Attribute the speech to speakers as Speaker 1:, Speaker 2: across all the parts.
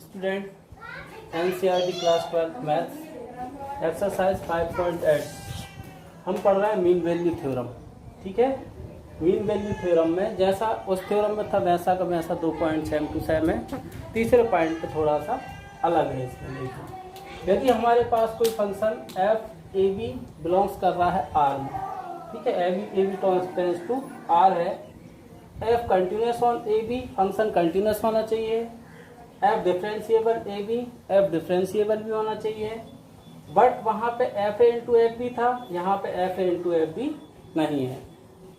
Speaker 1: Student, NCERT class 12 maths exercise 5.8 हम पढ़ रहे हैं मीन वैल्यू थ्योरम। ठीक है, मीन वैल्यू थ्योरम में जैसा उस थ्योरम में था वैसा का वैसा 2 पॉइंट सेम टू सेम है। तीसरे पॉइंट पे थोड़ा सा अलग है। इसमें देखिए, यदि हमारे पास कोई function F A B belongs कर रहा है आर में, ठीक है, A B tends to R है, F continuous on A B, function continuous होना चाहिए, F differentiable A B, F differentiable भी होना चाहिए, बट वहाँ पे F A into F B था, यहाँ पे F A into F B नहीं है।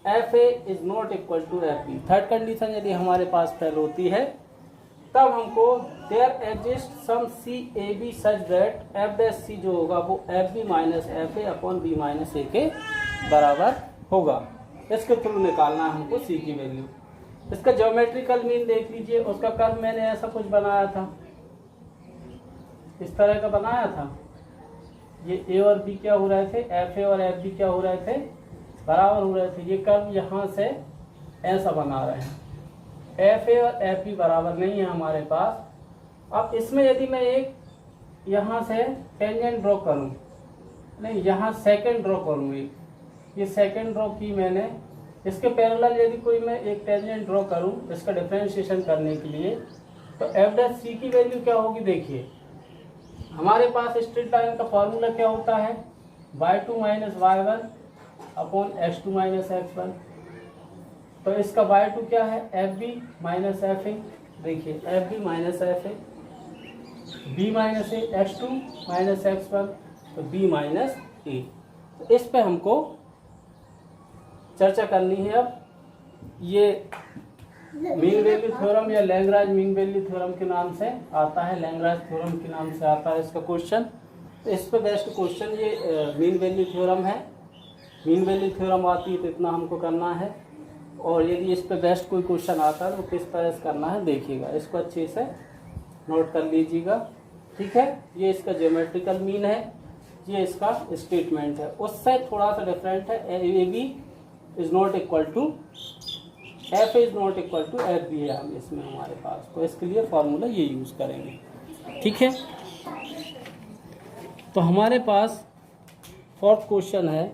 Speaker 1: F A is not equal to F B. Third condition यदि हमारे पास फेल होती है तब हमको there exist some C A B such that F dash C जो होगा वो F B minus F A upon B minus A के बराबर होगा। इसके थ्रू निकालना है हमको सी की वैल्यू। इसका ज्योमेट्रिकल मीन देख लीजिए। उसका कर्व मैंने ऐसा कुछ बनाया था, इस तरह का बनाया था। ये ए और बी क्या हो रहे थे, एफ ए और एफ बी क्या हो रहे थे, बराबर हो रहे थे। ये कर्व यहाँ से ऐसा बना रहे हैं, एफ ए और एफ बी बराबर नहीं है हमारे पास। अब इसमें यदि मैं एक यहाँ से टेंजेंट ड्रॉ करूँ, नहीं यहाँ सेकंड ड्रॉ करूँ, एक ये सेकंड ड्रॉ की मैंने, इसके पैरेलल यदि कोई मैं एक टेंजेंट ड्रॉ करूँ इसका डिफरेंशिएशन करने के लिए, तो एफ डैश सी की वैल्यू क्या होगी। देखिए हमारे पास स्ट्रेट लाइन का फॉर्मूला क्या होता है, y2 minus y1 upon x2 minus x1। तो इसका y2 क्या है, F B minus F A. देखिए F B minus F A, B minus A, x2 minus x1, तो बी माइनस ए। तो इस पे हमको चर्चा करनी है। अब ये मीन वैल्यू थ्योरम या लैग्रांज मीन वैल्यू थ्योरम के नाम से आता है, लैग्रांज थ्योरम के नाम से आता है इसका क्वेश्चन। तो इस पे बेस्ट क्वेश्चन ये मीन वैल्यू थ्योरम है। मीन वैल्यू थ्योरम आती है तो इतना हमको करना है, और यदि इस पे बेस्ट कोई क्वेश्चन आता है तो किस तरह से करना है देखिएगा, इसको अच्छे से नोट कर लीजिएगा। ठीक है, ये इसका ज्योमेट्रिकल मीन है, ये इसका स्टेटमेंट है। उससे थोड़ा सा डिफरेंट है, A B is not equal to F is not equal to F B है हम इसमें हमारे पास, तो इसके लिए फॉर्मूला ये यूज करेंगे। ठीक है, तो हमारे पास फोर्थ क्वेश्चन है,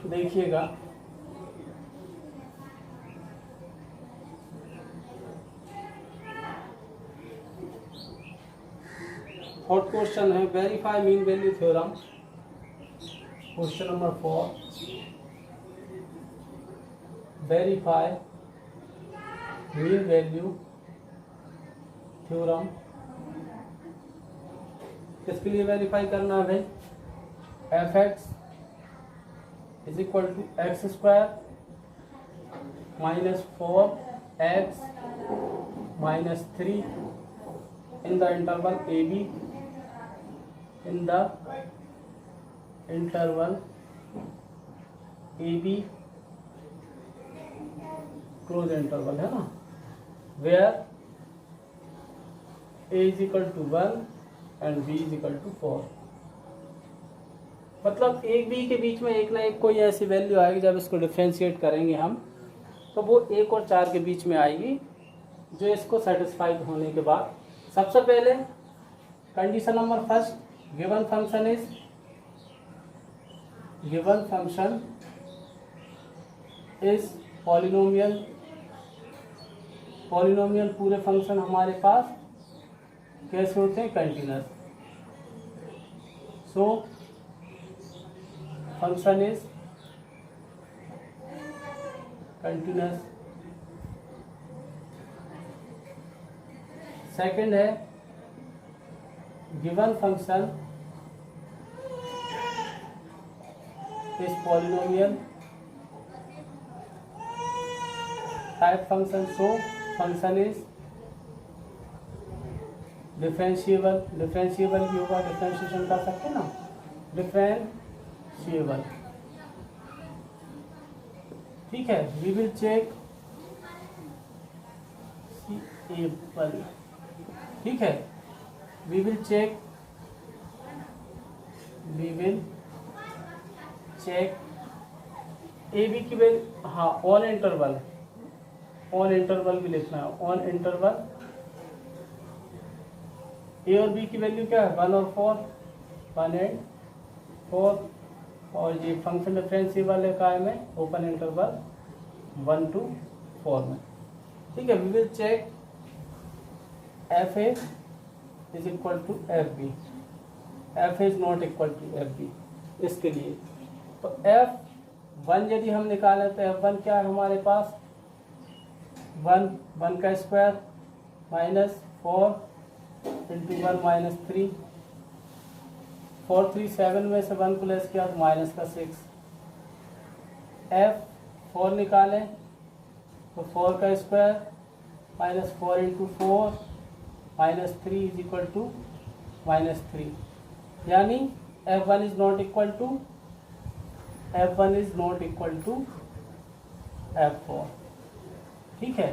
Speaker 1: देखिएगा। फोर्थ क्वेश्चन है verify mean value theorem. Question number 4, verify mean value theorem. किसके लिए वेरीफाई करना है भाई, F x is equal to x square minus 4x minus 3 in the interval AB, in the interval AB close interval है ना, where A is equal to 1 and B is equal to 4। मतलब एक B के बीच में एक ना एक कोई ऐसी वैल्यू आएगी, जब इसको डिफ्रेंशिएट करेंगे हम तो वो 1 और 4 के बीच में आएगी, जो इसको सेटिस्फाइड होने के बाद सबसे पहले condition number first, given function is polynomial. Polynomial पूरे फंक्शन हमारे पास कैसे होते हैं, continuous. So function is continuous. Second है given function is polynomial type function, so function is differentiable. Differentiable भी होगा, डिफरेंशिएशन कर सकते हैं ना, डिफरेंशिएबल। ठीक है, वी विल चेक एबल। ठीक है, we will check A B की वैल्यू, हाँ ऑन इंटरवल ऑन इंटरवल भी लिखना है, ऑन इंटरवल ए और बी की वैल्यू क्या है 1 और 4, 1 एंड 4, और ये फंक्शन डिफरेंशिएबल है काय में ओपन इंटरवल 1 to 4 में। ठीक है, we will check F A is equal to F B, F is not equal to F B. इसके लिए तो F1 यदि हम निकालें तो F1 क्या है हमारे पास 1 का स्क्वायर माइनस 4 इंटू 1 माइनस 3, 4 3 7 में से 1 प्लस किया तो माइनस का 6। F4 निकालें तो 4 का square minus 4 into 4 minus 3 is equal to minus 3, यानी F1 is not equal to F4। ठीक है,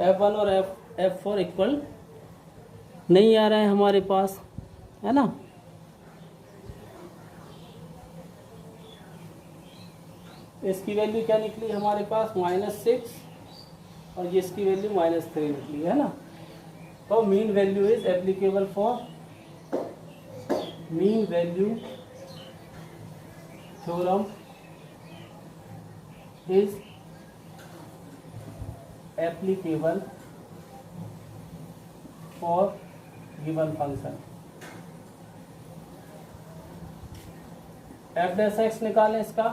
Speaker 1: F1 और F4 इक्वल नहीं आ रहा है हमारे पास, है ना। इसकी वैल्यू क्या निकली हमारे पास -6 और ये इसकी वैल्यू -3 निकली है ना। तो mean value is applicable for, mean value theorem is applicable for given function। f dash x निकालें, इसका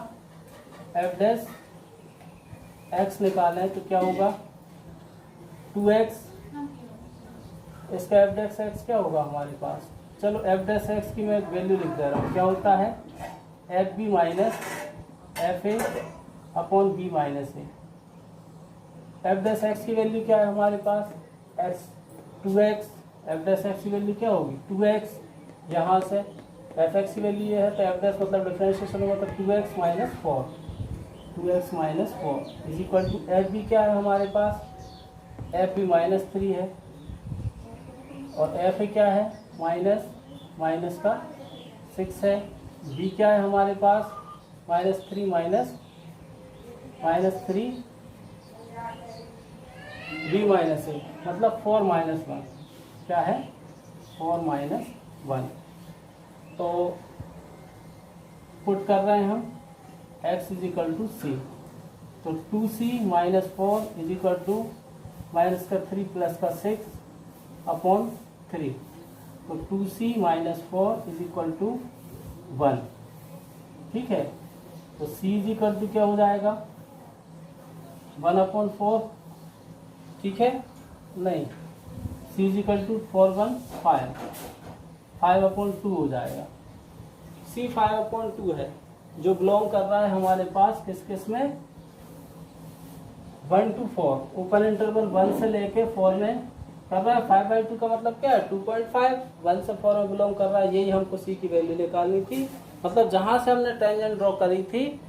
Speaker 1: f डैश x निकालें तो क्या होगा 2x, इसका f डैश x क्या होगा हमारे पास। चलो f डैश x की मैं वैल्यू लिख दे रहा हूँ, क्या होता है F B minus F A upon B minus A. F dash X की वैल्यू क्या है हमारे पास X 2x, F dash X की वैल्यू क्या होगी 2x, यहाँ से एफ एक्स की वैल्यू ये है तो एफ डैश मतलब डिफरेंशिएशन होगा तो 2x minus 4, 2x minus 4 is equal to F B क्या है हमारे पास एफ बी -3 है और एफ ए क्या है माइनस का 6 है, बी क्या है हमारे पास -3 -3 बी माइनस ए मतलब 4 -1 क्या है 4 -1। तो पुट कर रहे हैं हम x is equal to C, तो 2c minus 4 is equal to minus का 3 प्लस का 6 अपॉन 3, तो 2c minus 4 is equal to 1। ठीक है, तो c इज इक्वल टू क्या हो जाएगा 1/4। ठीक है, नहीं c इज इक्वल टू 4 1 5/2 हो जाएगा। c 5/2 है जो बिलोंग कर रहा है हमारे पास किस में 1 to 4, ओपन इंटरवल 1 से लेके 4 में कर रहा है। 5/2 का मतलब क्या है 2.5, 1 से 4 में बिलोंग कर रहा है, यही हमको c की वैल्यू निकालनी थी। मतलब जहाँ से हमने टेंजेंट ड्रॉ करी थी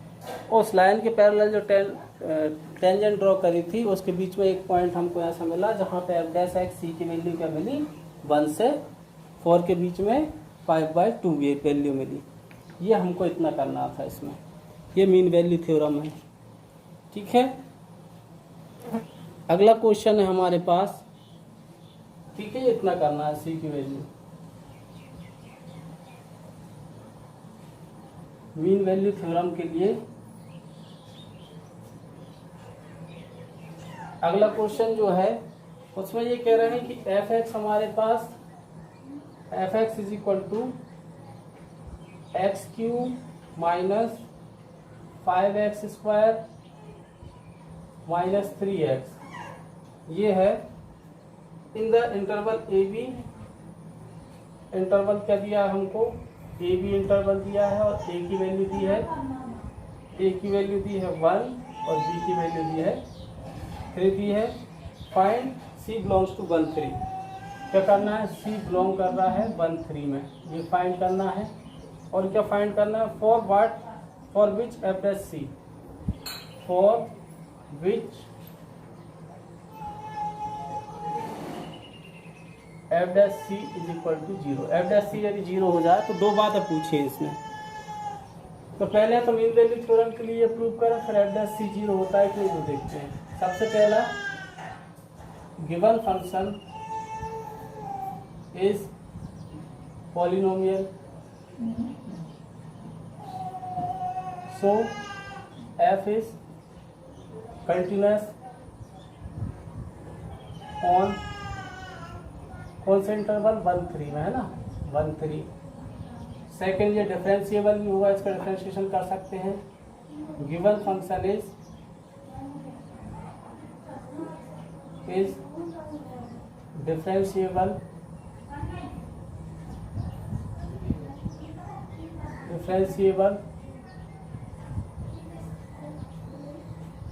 Speaker 1: उस लाइन के पैरेलल जो टेंजेंट ड्रॉ करी थी उसके बीच में एक पॉइंट हमको ऐसा मिला जहाँ पे एफ डैश एक्स सी की वैल्यू क्या मिली 1 से 4 के बीच में 5/2 ये वैल्यू मिली। ये हमको इतना करना था इसमें, ये मीन वैल्यू थ्योरम है। ठीक है, अगला क्वेश्चन है हमारे पास। ठीक है, इतना करना है सी की वैल्यू, मीन वैल्यू थ्योरम के लिए। अगला क्वेश्चन जो है उसमें ये कह रहे हैं कि एफ एक्स हमारे पास F x is equal to x³ minus 5x² minus 3x, ये है in the interval A B. Interval क्या दिया है हमको ए बी इंटरवल दिया है और ए की वैल्यू दी है 1 और बी की वैल्यू दी है 3 दी है। फाइंड सी बिलोंग्स टू 1 3, क्या करना है सी बिलोंग कर रहा है 1 3 में, ये फाइंड करना है। और क्या फाइंड करना है for which F dash C, for which F dash C is equal to 0। F dash C यदि 0 हो जाए तो दो बातें पूछिए इसमें। तो पहले तो मीन वैल्यू थ्योरम के लिए प्रूव करें, फिर एफ डैश सी 0 होता है कि नहीं वो देखते हैं। सबसे पहला given function is polynomial, so f is continuous on कौन से इंटरवल 1-3 में है ना, 1-3। सेकेंड ये डिफरेंशिएबल भी हुआ, इसका डिफरेंशिएशन कर सकते हैं। Given function is differentiable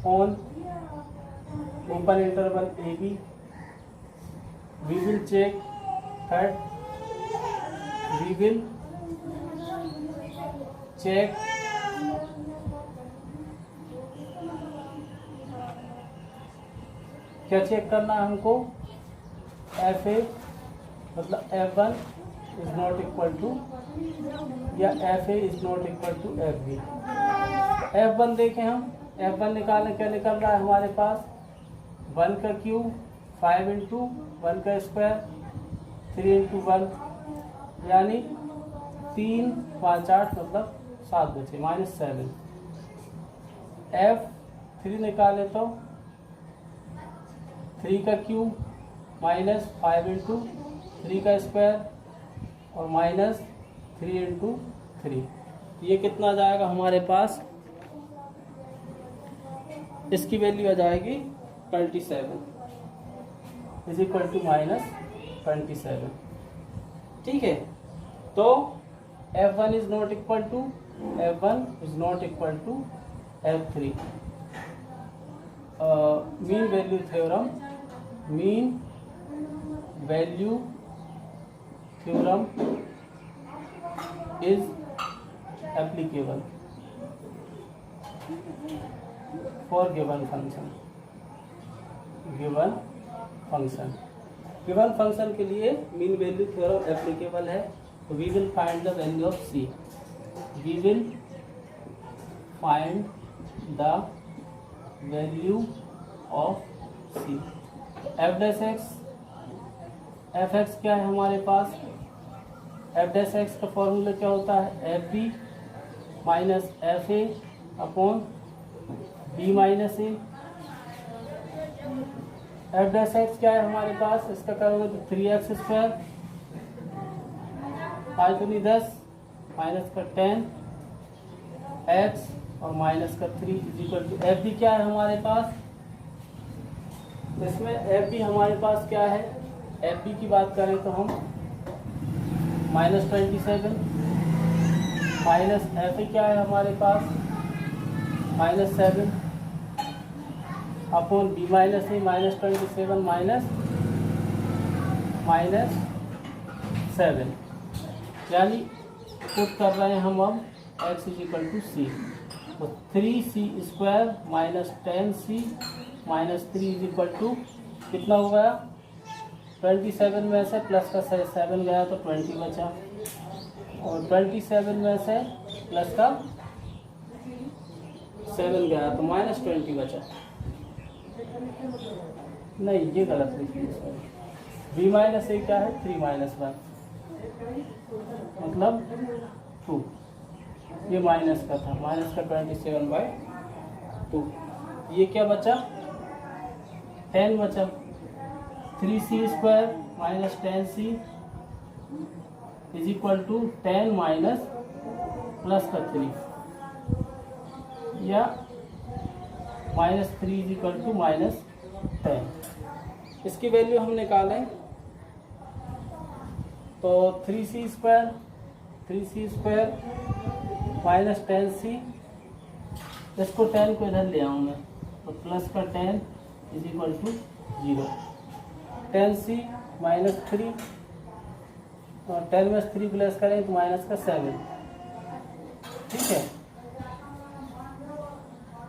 Speaker 1: on open interval AB. We will check that क्या चेक करना है हमको, एफ ए मतलब F1 is not equal to या FA is not equal to FB। F1 देखें हम, F1 निकालने क्या निकल रहा है हमारे पास, 1 का क्यूब 5 इंटू 1 का स्क्वायर 3 इंटू 1 यानी 3 5 8 मतलब 7 बचे -7। F3 निकाले तो 3 का क्यूब -5 इंटू 3 का स्क्वायर और -3 इंटू 3, ये कितना आ जाएगा हमारे पास, इसकी वैल्यू आ जाएगी 27 इज इक्वल टू -27। ठीक है, तो F1 is not equal to F3। Mean value theorem is applicable for given function के लिए मीन वैल्यू थ्योरम एप्लीकेबल है। तो we will find the value of C। f(x) क्या है हमारे पास, f(x) का फॉर्मूला क्या होता है, FB minus FA upon B minus A। f(x) क्या है हमारे पास, इसका करोगे तो 3x स्क्वायर 5 दूनी 10 माइनस का 10 x और माइनस का 3 इज इक्वल टू FB क्या है हमारे पास, इसमें FB हमारे पास क्या है, FB की बात करें तो हम -27 माइनस FA क्या है हमारे पास -7 अपॉन B माइनस A -27 -7, यानी पुट कर रहे हैं हम अब x is equal to C। तो 3C square minus 10C minus 3 is equal to कितना हो गया, 27 में से प्लस का 7 गया तो 20 बचा और 27 में से प्लस का 7 गया तो -20 बचा। नहीं, ये गलत लिखी है, B माइनस A क्या है 3 माइनस 1 मतलब 2, ये माइनस का था, माइनस का 27/2। ये क्या बचा, 10 बचा, 3C square minus 10C is equal to 10 minus plus का 3 या -3 इज इक्वल टू -10। इसकी वैल्यू हम निकालें तो 3C स्क्वायर माइनस 10C, इसको 10 को इधर ले आऊँ मैं तो प्लस का 10 is equal to 0, 10C minus 3 और 10 में 3 प्लस करें तो माइनस का 7। ठीक है,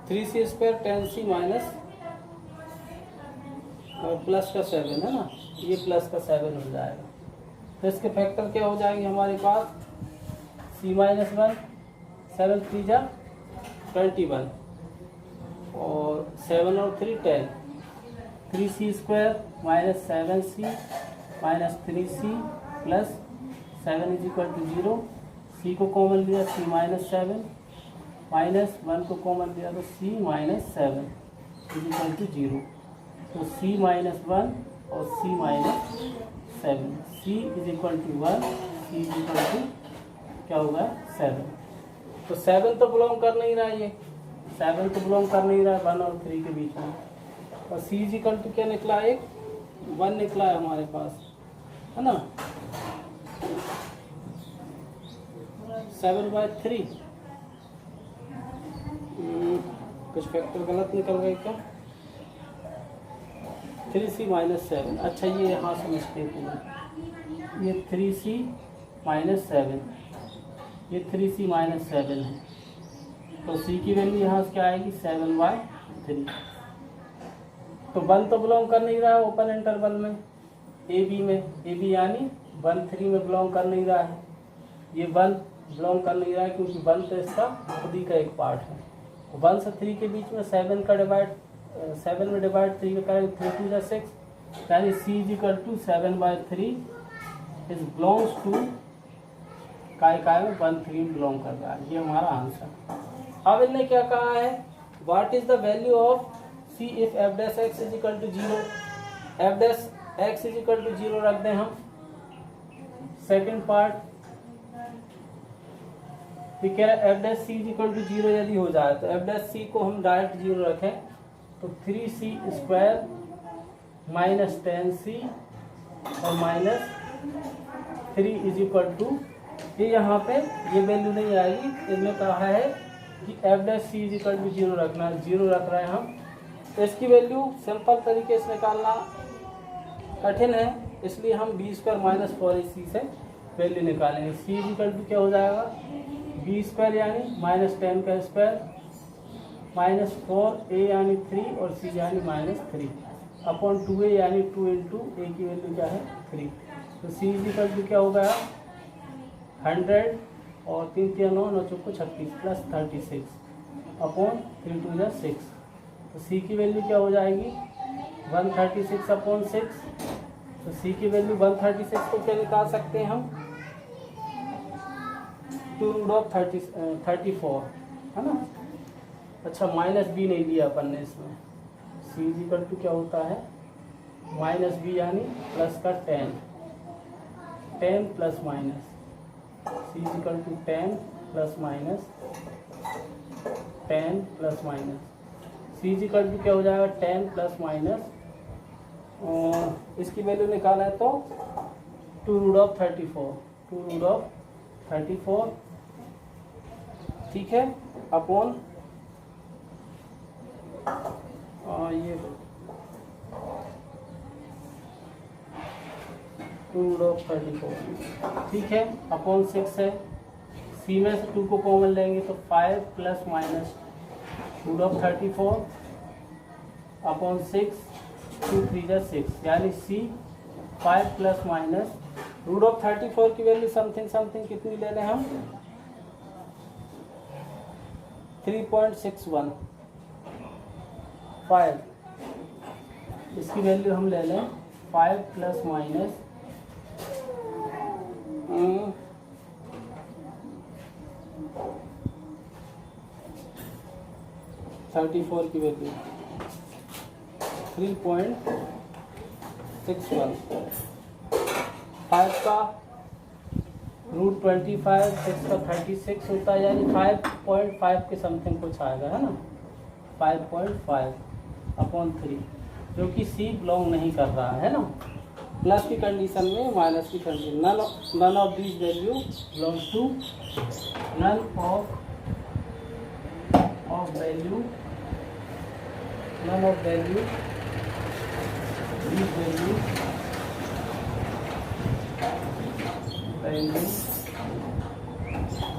Speaker 1: 3C स्क्वायर 10C माइनस और प्लस का 7 है ना, ये प्लस का 7 हो जाएगा। तो इसके फैक्टर क्या हो जाएंगे हमारे पास, C माइनस 1 7 3 जा 21 और 7 और 3 10 3c square minus 7c minus 3c plus 7 is equal to 0। c को कॉमन लिया c माइनस 7 माइनस 1 को कॉमन लिया तो c minus 7 is equal to 0। तो c माइनस 1 और c minus 7, c is equal to 1, c is equal to क्या होगा 7। तो 7 तो बिलोंग कर नहीं रहा, ये 7 तो बिलोंग कर नहीं रहा 1 और 3 के बीच में। और c इज इक्वल टू क्या निकला, एक 1 निकला है हमारे पास, है ना। 7/3 कुछ फैक्टर गलत निकल गए क्या, 3c माइनस 7। अच्छा ये यहाँ से मिस्टेक हुई, ये 3c माइनस 7, ये 3c माइनस 7 है। तो c की वैल्यू यहाँ से क्या आएगी 7/3। तो 1 तो बिलोंग कर नहीं रहा है ओपन इंटरवल में ए बी में, ए बी यानी 1 3 में बिलोंग कर नहीं रहा है, ये 1 बिलोंग कर नहीं रहा है क्योंकि 1 तो इसका खुद ही का एक पार्ट है। 1 से 3 के बीच में 7 का डिवाइड 7 में डिवाइड 3 का करेंगे 3 2 6, यानी c is equal to 7/3 is belongs to काय में 1 3 बिलोंग कर रहा है। ये हमारा आंसर। अब इनने क्या कहा है, what is the value of c if f dash x is equal to 0, f dash x is equal to 0 रख दें हम। सेकंड पार्ट ठीक है, f dash c is equal to 0 यदि हो जाए तो f डैश c को हम डायरेक्ट 0 रखें तो 3c स्क्वायर माइनस 10c और माइनस 3 इज इक्वल टू, ये यहाँ पे ये वैल्यू नहीं आएगी। इसमें कहा है कि f dash c is equal to 0 रखना है, 0 रख रहे हैं हम। तो इसकी वैल्यू सिंपल तरीके से निकालना कठिन है, इसलिए हम b स्क्वायर माइनस 4ac से वैल्यू निकालेंगे। c इज इक्वल टू क्या हो जाएगा b स्क्वायर यानी माइनस 10 का स्क्वायर माइनस 4a यानी 3 और c यानी माइनस 3 अपॉन 2a यानी 2 इंटू a की वैल्यू क्या है 3। तो c इज इक्वल टू क्या हो गया 100 और 3 3 9 9 चौको 36 प्लस 36 अपॉन 3 2 6। तो c की वैल्यू क्या हो जाएगी 136 अपॉन 6। तो c की वैल्यू 136 को क्या निकाल सकते हैं हम 2√34 है ना। अच्छा माइनस b नहीं लिया अपन ने इसमें, c इज इक्वल टू क्या होता है माइनस b यानी प्लस का 10 plus minus, c is equal to 10 plus minus 10 plus minus, c is equal to क्या हो जाएगा 10 प्लस माइनस, इसकी वैल्यू निकाला है तो 2√34 ठीक है अपॉन ये 2√34 ठीक है अपॉन 6 है। c में से 2 को कॉमन लेंगे तो 5 प्लस माइनस 2√34 अपॉन 6 2 3 6 यानी c 5 प्लस माइनस √34 की वैल्यू समथिंग कितनी ले लें हम 3.61 5, इसकी वैल्यू हम ले लें 5 प्लस माइनस 34 की वैल्यू 3.61, 5 का √25 6 का 36 होता है यानी 5.5 के समथिंग कुछ आएगा है ना 5.5 अपॉन 3 जो कि c बिलोंग नहीं कर रहा है ना। प्लस की कंडीशन में माइनस की condition none of this value belongs to none of value this value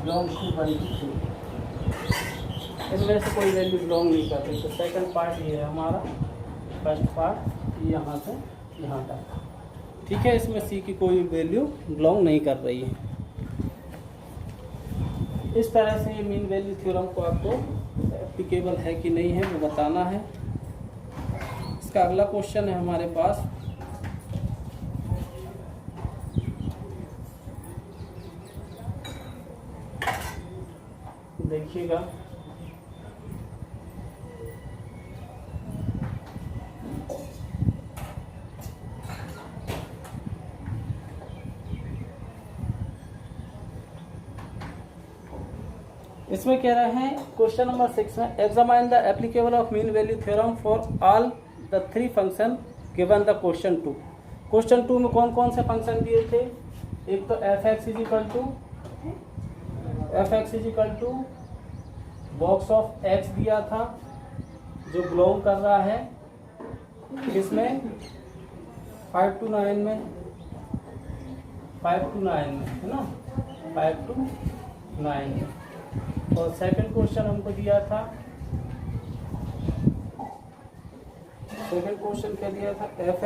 Speaker 1: belongs to 1 to 2, इनमें से कोई वैल्यू बिलोंग नहीं कर रही। तो सेकंड पार्ट ये है हमारा, फर्स्ट पार्ट यहाँ से यहाँ तक ठीक है, इसमें c की कोई वैल्यू बिलोंग नहीं कर रही है। इस तरह से ये मीन वैल्यू थ्योरम को आपको एप्लीकेबल है कि नहीं है वो बताना है। इसका इसका अगला क्वेश्चन है हमारे पास। देखिएगा, इसमें कह रहे हैं क्वेश्चन नंबर 6 में examine the applicable of mean value theorem for all the 3 function given the question 2। Question 2 में कौन कौन से फंक्शन दिए थे? एक तो f x is equal to box of x दिया था जो बिलोंग कर रहा है किसमें, 5 to 9 में, 5 to 9 में, है ना, 5 to 9 में। और सेकंड क्वेश्चन हमको दिया था, सेकंड क्वेश्चन क्या दिया था, f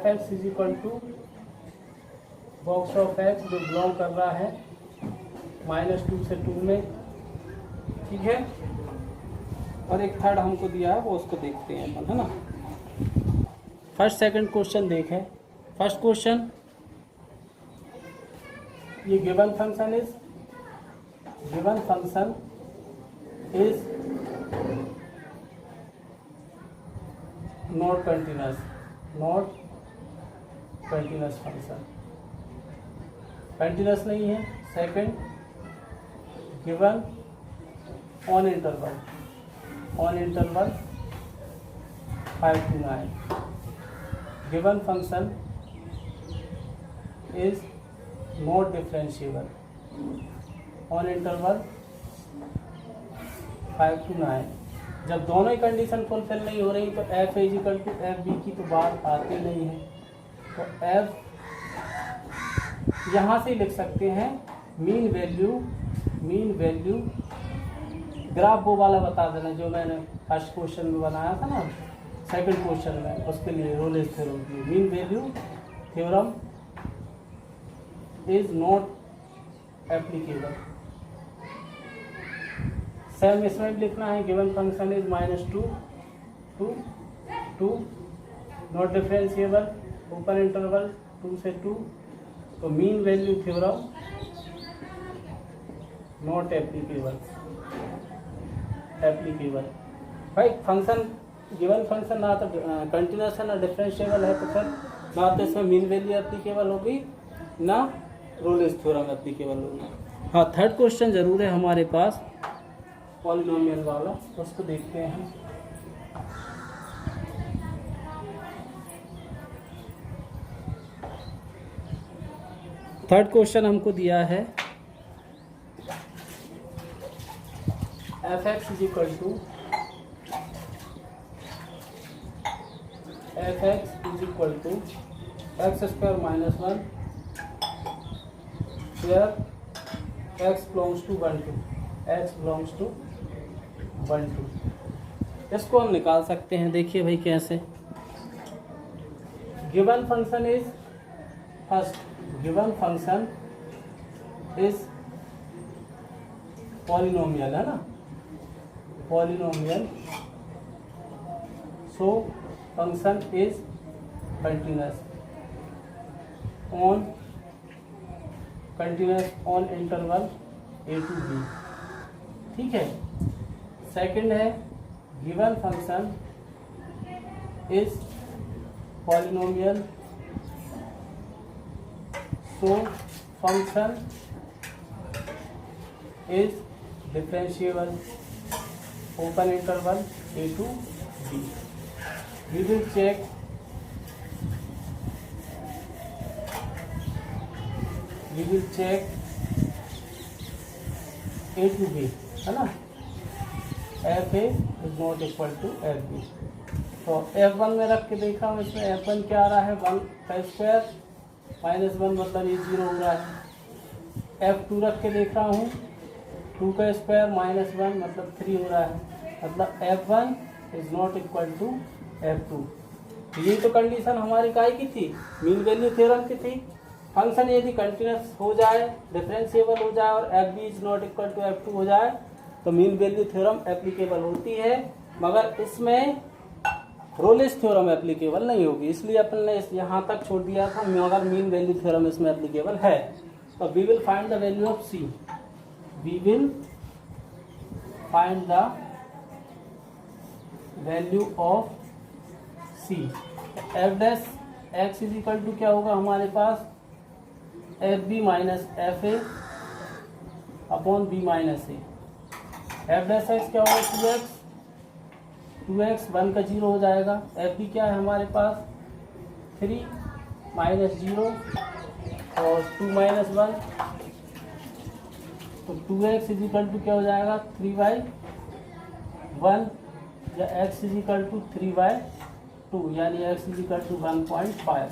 Speaker 1: x is equal to box of x जो बिलोंग कर रहा है -2 से 2 में, ठीक है। और एक थर्ड हमको दिया है, वो उसको देखते हैं अपन, है ना। फर्स्ट सेकंड क्वेश्चन देखें। फर्स्ट क्वेश्चन, ये given function is not continuous function, continuous नहीं है। Second, given on interval 5 to 9, given function is not differentiable on interval 5 to 9। जब दोनों ही कंडीशन फुलफिल नहीं हो रही तो f is equal to F b की तो बात आती नहीं है। तो एफ यहाँ से लिख सकते हैं मीन वैल्यू ग्राफ वो वाला बता देना जो मैंने फर्स्ट क्वेश्चन में बनाया था ना, सेकंड क्वेश्चन में, उसके लिए रोलेस थ्योरम की mean value theorem is not applicable. Same इसमें भी लिखना है, given function is -2 to 2 not differentiable open interval 2 से 2। तो mean value theorem not applicable भाई। फंक्शन गिवन फंक्शन ना तो कंटिन्यूस है ना डिफरेंशिएबल है, तो फिर ना तो इसमें मीन वैल्यू एप्लीकेबल होगी ना रोलेस थ्योरम एप्लीकेबल होगी। हाँ, थर्ड क्वेश्चन जरूर है हमारे पास पॉलिनोमियल वाला, उसको देखते हैं। थर्ड क्वेश्चन हमको दिया है f x is equal to x square -1 where x belongs to 1 2। इसको हम निकाल सकते हैं। देखिए भाई कैसे, गिवन फंक्शन इज पॉलिनोमियल, है ना, polynomial. So function is continuous on interval a to b, ठीक है। सेकंड है given function is polynomial, so function is differentiable open interval a to b। We will check a to b, है ना, f A is not equal to F b. तो F1 में रख के देखा हूँ, इसमें F1 क्या आ रहा है, 1 का स्क्वायर -1 मतलब ये 0 हो रहा है। F2 रख के देख रहा हूँ, 2 का स्क्वायर -1 मतलब 3 हो रहा है, मतलब F1 is not equal to F2। ये तो कंडीशन हमारी काय की थी, मीन वैल्यू थ्योरम की थी। फंक्शन यदि कंटिन्यूस हो जाए, डिफरेंशिएबल हो जाए और f b is not equal to F2 हो जाए तो मीन वैल्यू थ्योरम एप्लीकेबल होती है। मगर इसमें रोलेस थ्योरम एप्लीकेबल नहीं होगी, इसलिए अपन ने यहाँ तक छोड़ दिया था, मगर मीन वैल्यू थ्योरम इसमें एप्लीकेबल है। तो we will find the value of C, we will find the value of C. F dash X is equal to क्या होगा हमारे पास, F B minus F A upon B minus A. F dash X क्या होगा, 2x, 2x 1 का 0 हो जाएगा। F B क्या है हमारे पास, 3 माइनस 0 और 2 माइनस 1, तो 2x इज इक्वल टू क्या हो जाएगा, 3/1, या x इज इक्वल टू 3/2, यानी x इज इक्वल टू 1.5,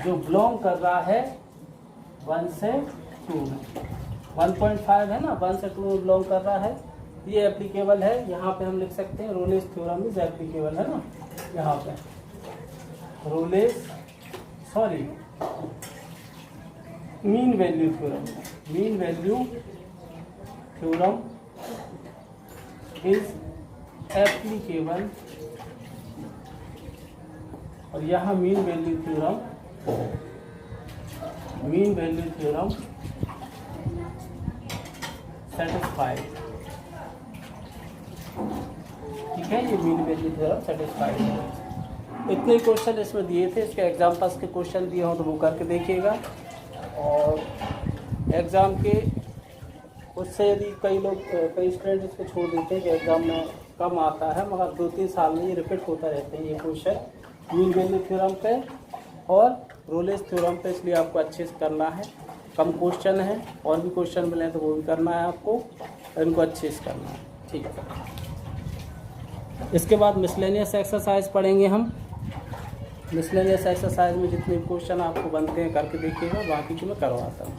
Speaker 1: जो बिलोंग कर रहा है 1 से 2 में। 1.5 है ना, 1 से 2 में बिलोंग कर रहा है, ये एप्लीकेबल है। यहाँ पे हम लिख सकते हैं रोलेस थ्योरम इज एप्लीकेबल, है ना, यहाँ पे Rolle's sorry mean value theorem, mean value theorem is applicable, और यहाँ मीन वैल्यू थ्योरम सेटिस्फाइड, ठीक है, ये मीन वैल्यू थ्योरम सेटिस्फाइड है। इतने क्वेश्चन इसमें दिए थे, इसके एग्जाम्पल्स के क्वेश्चन दिए हों तो वो करके देखिएगा। और एग्ज़ाम के उससे यदि कई स्टूडेंट इसको छोड़ देते हैं कि एग्ज़ाम में कम आता है, मगर 2-3 साल में ये रिपीट होता रहते हैं ये क्वेश्चन मीन वैल्यू थ्योरम पे और रोलेस थ्योरम पे, इसलिए आपको अच्छे से करना है। कम क्वेश्चन है, और भी क्वेश्चन मिले तो वो भी करना है आपको, इनको अच्छे से करना है, ठीक है। इसके बाद मिसलेनियस एक्सरसाइज पढ़ेंगे हम। मिसलेनियस एक्सरसाइज में जितने क्वेश्चन आपको बनते हैं करके देखिएगा, बाकी की मैं करवाता हूँ।